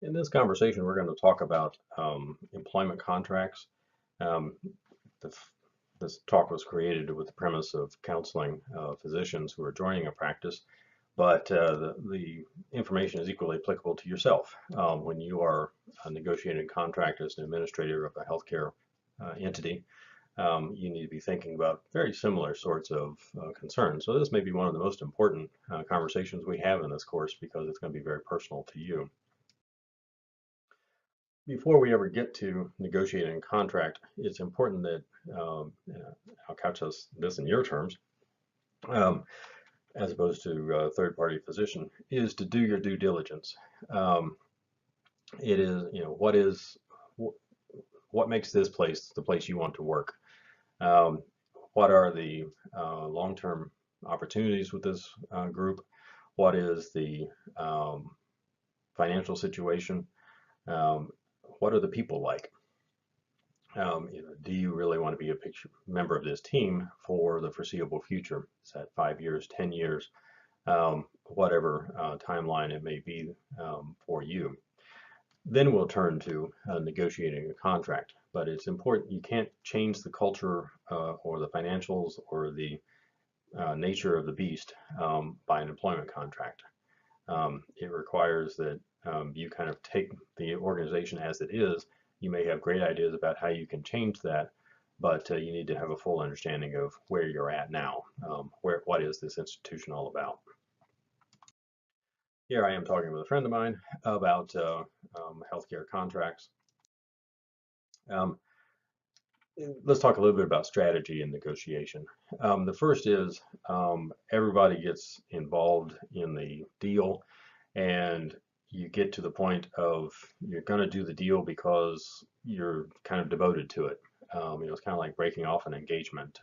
In this conversation, we're going to talk about employment contracts. Um, the, this talk was created with the premise of counseling physicians who are joining a practice, but the information is equally applicable to yourself. When you are negotiating a contract as an administrator of a healthcare entity, you need to be thinking about very similar sorts of concerns. So this may be one of the most important conversations we have in this course because it's going to be very personal to you. Before we ever get to negotiating a contract, it's important that I'll couch this in your terms, um, as opposed to a third-party physician, is to do your due diligence. Um, it is, what makes this place the place you want to work? Um, what are the long-term opportunities with this group? What is the financial situation? Um, what are the people like? Do you really want to be a member of this team for the foreseeable future? Is that 5 years, 10 years, whatever timeline it may be for you? Then we'll turn to negotiating a contract. But it's important, you can't change the culture or the financials or the nature of the beast by an employment contract. It requires that you kind of take the organization as it is. You may have great ideas about how you can change that, but you need to have a full understanding of where you're at now. What is this institution all about? Here I am talking with a friend of mine about healthcare contracts. Um, let's talk a little bit about strategy and negotiation. The first is everybody gets involved in the deal, and you get to the point of you're going to do the deal because you're kind of devoted to it. It's kind of like breaking off an engagement.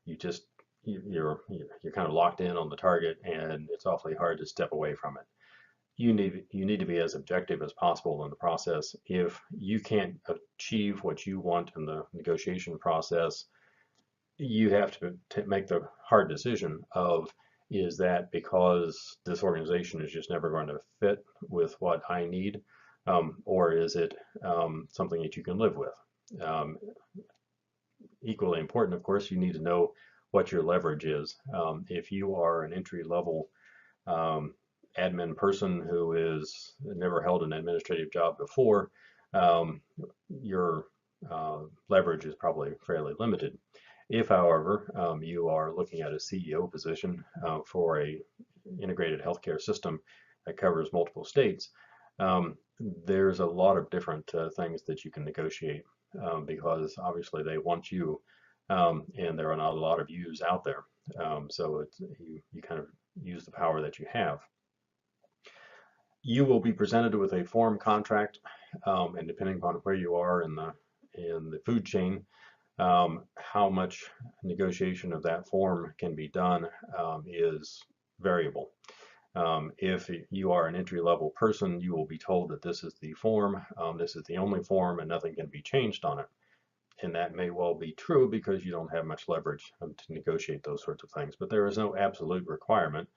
You just you're kind of locked in on the target, and it's awfully hard to step away from it. You need to be as objective as possible in the process. If you can't achieve what you want in the negotiation process, you have to make the hard decision of, is that because this organization is just never going to fit with what I need, or is it something that you can live with? Um, Equally important, of course, you need to know what your leverage is. If you are an entry level um, admin person who has never held an administrative job before, your leverage is probably fairly limited. If, however, you are looking at a CEO position for a integrated healthcare system that covers multiple states, there's a lot of different things that you can negotiate because obviously they want you, and there are not a lot of yous out there. So you kind of use the power that you have. You will be presented with a form contract, and depending upon where you are in the food chain, how much negotiation of that form can be done is variable. If you are an entry-level person, you will be told that this is the form, this is the only form, and nothing can be changed on it. And that may well be true because you don't have much leverage to negotiate those sorts of things. But there is no absolute requirement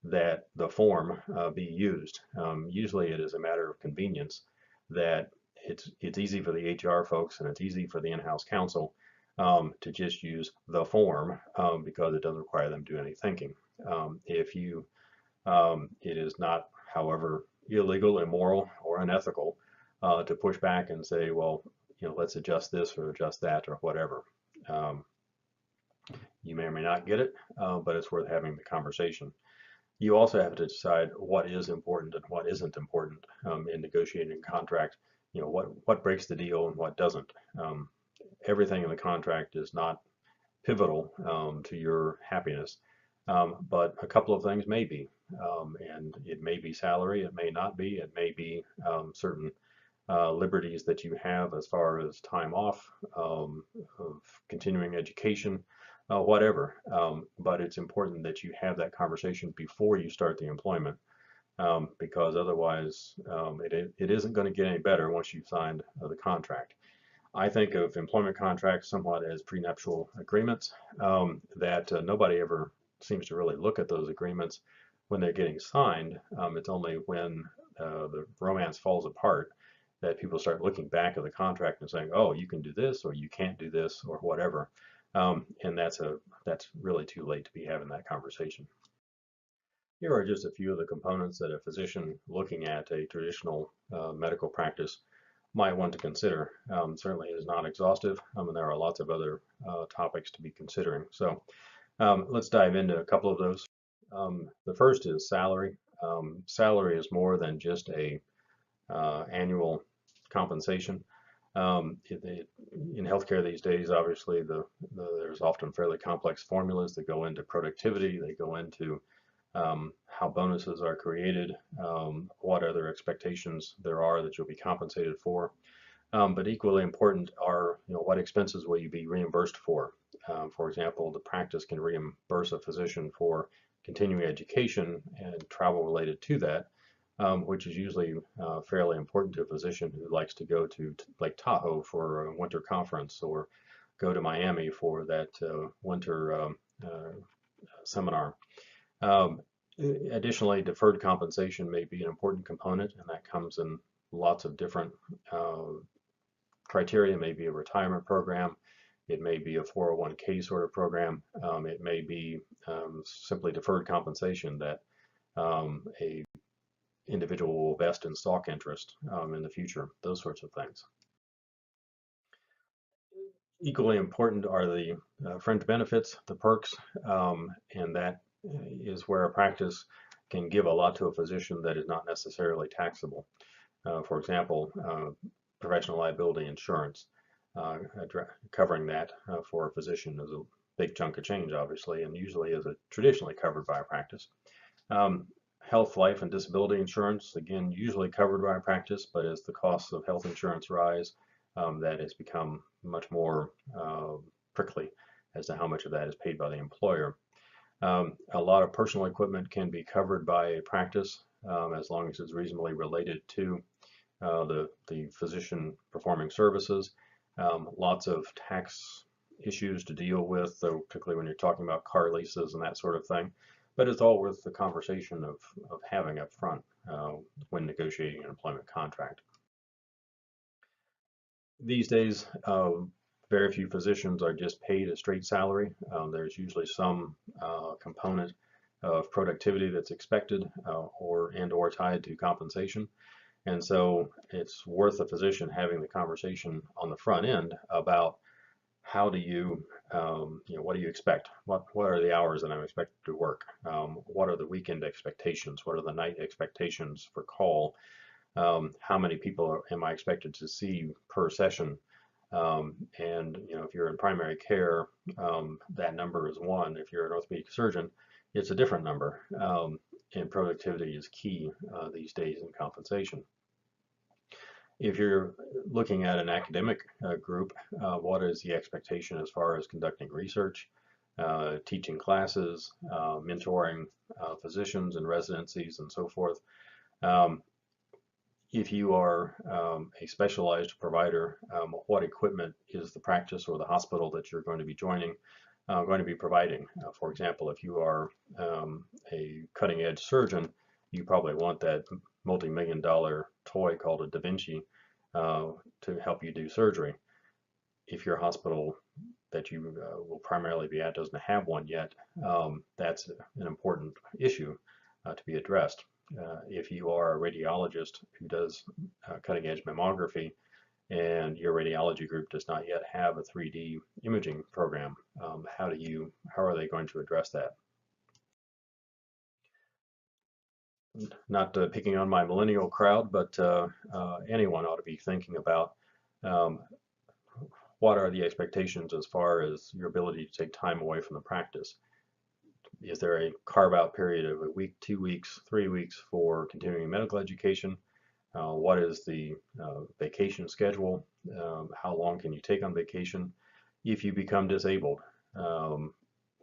that the form be used. Usually it is a matter of convenience that it's easy for the HR folks and it's easy for the in-house counsel to just use the form because it doesn't require them to do any thinking. It is not, however, illegal, immoral, or unethical to push back and say, well, let's adjust this or adjust that or whatever. You may or may not get it, but it's worth having the conversation. You also have to decide what is important and what isn't important in negotiating a contract. What breaks the deal and what doesn't. Everything in the contract is not pivotal to your happiness, but a couple of things may be. And it may be salary, it may not be, it may be certain liberties that you have as far as time off, of continuing education, whatever. But it's important that you have that conversation before you start the employment, because otherwise it isn't going to get any better once you've signed the contract. I think of employment contracts somewhat as prenuptial agreements that nobody ever seems to really look at those agreements when they're getting signed. It's only when the romance falls apart, that people start looking back at the contract and saying, oh, you can do this or you can't do this or whatever. And that's really too late to be having that conversation. Here are just a few of the components that a physician looking at a traditional medical practice might want to consider. Certainly it is not exhaustive, and there are lots of other topics to be considering. So let's dive into a couple of those. The first is salary. Salary is more than just a annual compensation. In healthcare these days, obviously, there's often fairly complex formulas that go into productivity. They go into how bonuses are created, what other expectations there are that you'll be compensated for. But equally important are, what expenses will you be reimbursed for? For example, the practice can reimburse a physician for continuing education and travel related to that, which is usually fairly important to a physician who likes to go to Lake Tahoe for a winter conference or go to Miami for that winter seminar. Additionally, deferred compensation may be an important component, and that comes in lots of different criteria. It may be a retirement program, it may be a 401k sort of program, it may be simply deferred compensation that a individual will vest in stock interest in the future, those sorts of things. Equally important are the fringe benefits, the perks, and that is where a practice can give a lot to a physician that is not necessarily taxable. For example, professional liability insurance, covering that for a physician is a big chunk of change, obviously, and usually is traditionally covered by a practice. Health, life, and disability insurance, again, usually covered by a practice, but as the costs of health insurance rise, that has become much more prickly as to how much of that is paid by the employer. A lot of personal equipment can be covered by a practice as long as it's reasonably related to the physician performing services. Lots of tax issues to deal with, though, particularly when you're talking about car leases and that sort of thing. But it's all worth the conversation of having up front when negotiating an employment contract. These days, very few physicians are just paid a straight salary. There's usually some component of productivity that's expected or tied to compensation. And so it's worth the physician having the conversation on the front end about how do you, what do you expect? What are the hours that I'm expected to work? What are the weekend expectations? What are the night expectations for call? How many people am I expected to see per session? And if you're in primary care, that number is one. If you're an orthopedic surgeon, it's a different number. And productivity is key these days in compensation. If you're looking at an academic group, what is the expectation as far as conducting research, teaching classes, mentoring physicians and residencies and so forth? If you are a specialized provider, what equipment is the practice or the hospital that you're going to be joining going to be providing? For example, if you are a cutting-edge surgeon, you probably want that multi-million-dollar toy called a Da Vinci to help you do surgery. If your hospital that you will primarily be at doesn't have one yet, that's an important issue to be addressed. If you are a radiologist who does cutting-edge mammography and your radiology group does not yet have a 3D imaging program, how are they going to address that? Not picking on my millennial crowd, but anyone ought to be thinking about what are the expectations as far as your ability to take time away from the practice. Is there a carve-out period of a week, 2 weeks, 3 weeks for continuing medical education? What is the vacation schedule? How long can you take on vacation? If you become disabled,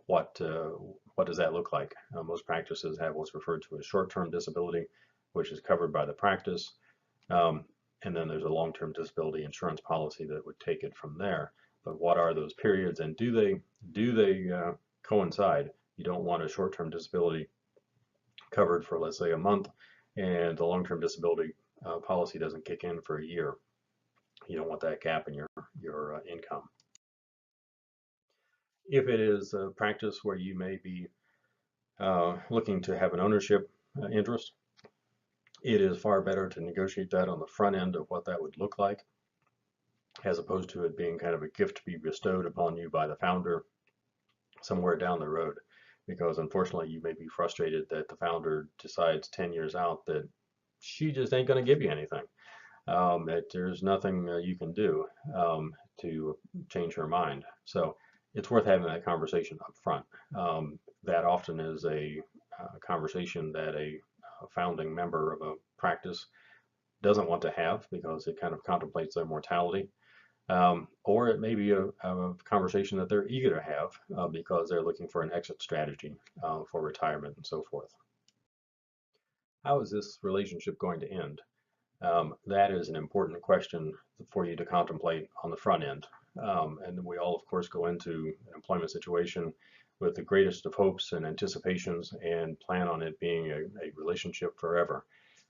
what does that look like? Most practices have what's referred to as short-term disability, which is covered by the practice. And then there's a long-term disability insurance policy that would take it from there. But what are those periods, and do they coincide? You don't want a short-term disability covered for, let's say, a month, and the long-term disability policy doesn't kick in for a year. You don't want that gap in your income. If it is a practice where you may be looking to have an ownership interest, it is far better to negotiate that on the front end of what that would look like, as opposed to it being kind of a gift to be bestowed upon you by the founder somewhere down the road. Because unfortunately, you may be frustrated that the founder decides 10 years out that she just ain't going to give you anything. That there's nothing you can do to change her mind. So it's worth having that conversation up front. That often is a conversation that a founding member of a practice doesn't want to have because it kind of contemplates their mortality. Or it may be a conversation that they're eager to have because they're looking for an exit strategy for retirement and so forth. How is this relationship going to end? That is an important question for you to contemplate on the front end. And we all, of course, go into an employment situation with the greatest of hopes and anticipations and plan on it being a relationship forever.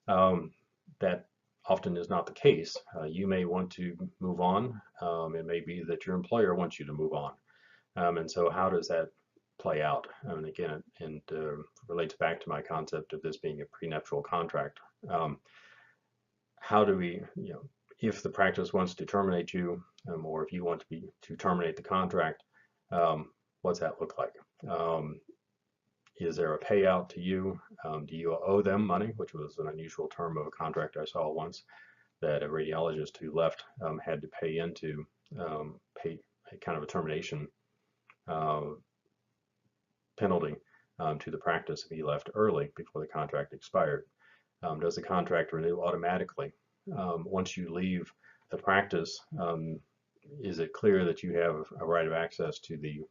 That often is not the case. You may want to move on. It may be that your employer wants you to move on. And so how does that play out? And again, it relates back to my concept of this being a prenuptial contract. How do we, if the practice wants to terminate you, or if you want to terminate the contract, what's that look like? Is there a payout to you? Do you owe them money, which was an unusual term of a contract I saw once, that a radiologist who left had to pay into pay a kind of a termination penalty to the practice if he left early before the contract expired. Does the contract renew automatically? Once you leave the practice, is it clear that you have a right of access to the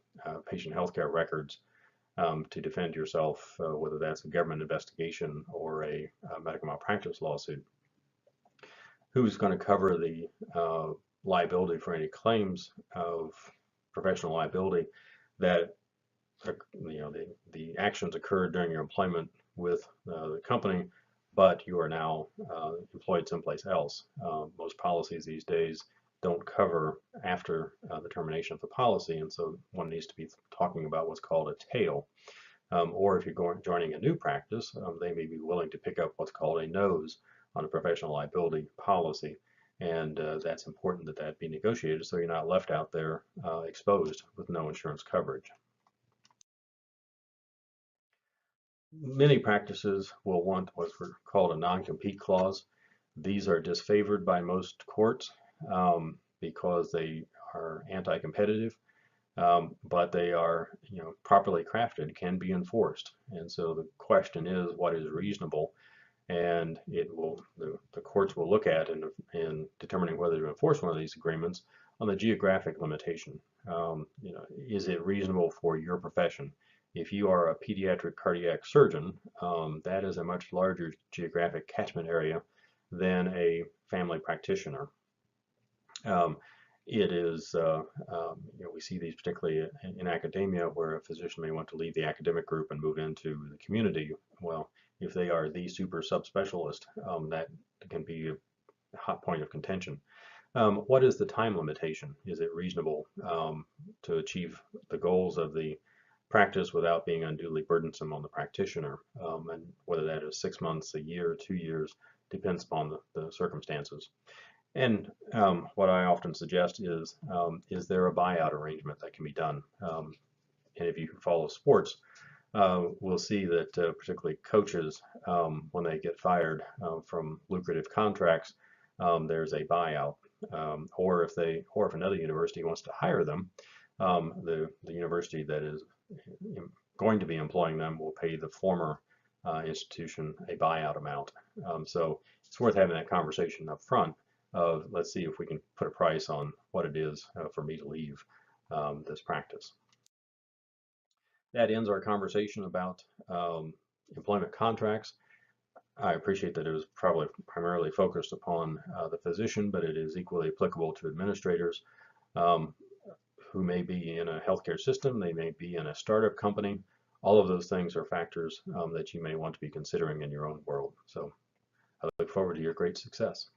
patient healthcare records to defend yourself, whether that's a government investigation or a medical malpractice lawsuit? Who's going to cover the liability for any claims of professional liability that the actions occurred during your employment with the company, but you are now employed someplace else? Most policies these days don't cover after the termination of the policy, and so one needs to be talking about what's called a tail. Or if you're joining a new practice, they may be willing to pick up what's called a nose on a professional liability policy, and that's important that that be negotiated so you're not left out there exposed with no insurance coverage. Many practices will want what's called a non-compete clause. These are disfavored by most courts because they are anti-competitive, but they are, properly crafted, can be enforced. And so the question is, what is reasonable? And the courts will look at in determining whether to enforce one of these agreements on the geographic limitation. Is it reasonable for your profession? If you are a pediatric cardiac surgeon, that is a much larger geographic catchment area than a family practitioner. It is, we see these particularly in academia where a physician may want to leave the academic group and move into the community. Well, if they are the super subspecialist, that can be a hot point of contention. What is the time limitation? Is it reasonable to achieve the goals of the practice without being unduly burdensome on the practitioner? And whether that is 6 months, a year, 2 years, depends upon the circumstances. And what I often suggest is there a buyout arrangement that can be done? And if you follow sports, we'll see that particularly coaches, when they get fired from lucrative contracts, there's a buyout. Or if another university wants to hire them, the university that is going to be employing them will pay the former institution a buyout amount. So it's worth having that conversation up front of, let's see if we can put a price on what it is for me to leave this practice. That ends our conversation about employment contracts. I appreciate that it was probably primarily focused upon the physician, but it is equally applicable to administrators who may be in a healthcare system, they may be in a startup company. All of those things are factors that you may want to be considering in your own world. So I look forward to your great success.